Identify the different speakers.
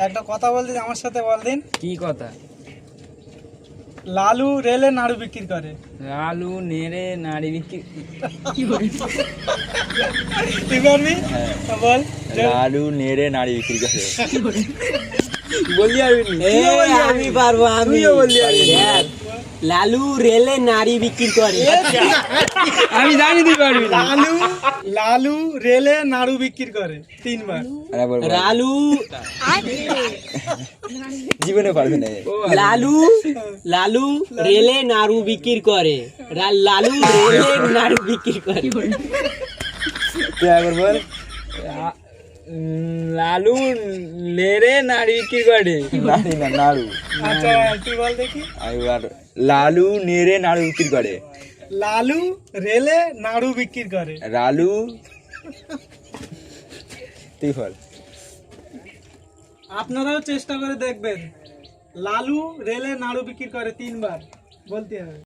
Speaker 1: একটা কথা বলতে আমার সাথে বল দিন।
Speaker 2: কি কথা?
Speaker 1: লালু রেলে নাড়ু বিক্রি করে।
Speaker 2: লালু নেড়ে নাড়ি বিক্রি।
Speaker 1: তুই পারবি? বল।
Speaker 3: লালু নেড়ে নাড়ি বিক্রি করে।
Speaker 2: বললি
Speaker 4: আমি পারবো। আমি লালু রেলে নাড়ি বিক্রি করে।
Speaker 2: আমি জানি তুই পারবি না।
Speaker 1: লালু রেলে নাড়ু বিক্রি করে 3 বার।
Speaker 4: লালু
Speaker 3: জীবনে পারবে না।
Speaker 4: লালু রেলে নাড়ু বিক্রি করে। লালু রেলে নাড়ু বিক্রি করে।
Speaker 3: তুই একবার বল।
Speaker 2: লালু নেড়ে নাড়ি বিক্রি করে।
Speaker 3: নাড়ি না নাড়ু।
Speaker 1: আচ্ছা তুই বল দেখি।
Speaker 3: এবার লালু নেড়ে নাড়ু বিক্রি করে।
Speaker 1: লালু রেলে নাড়ু বিক্রি করে।
Speaker 3: লালু তুই বল।
Speaker 1: আপনারাও চেষ্টা করে দেখবেন। লালু রেলে নাড়ু বিক্রি করে 3 বার বলতে হবে।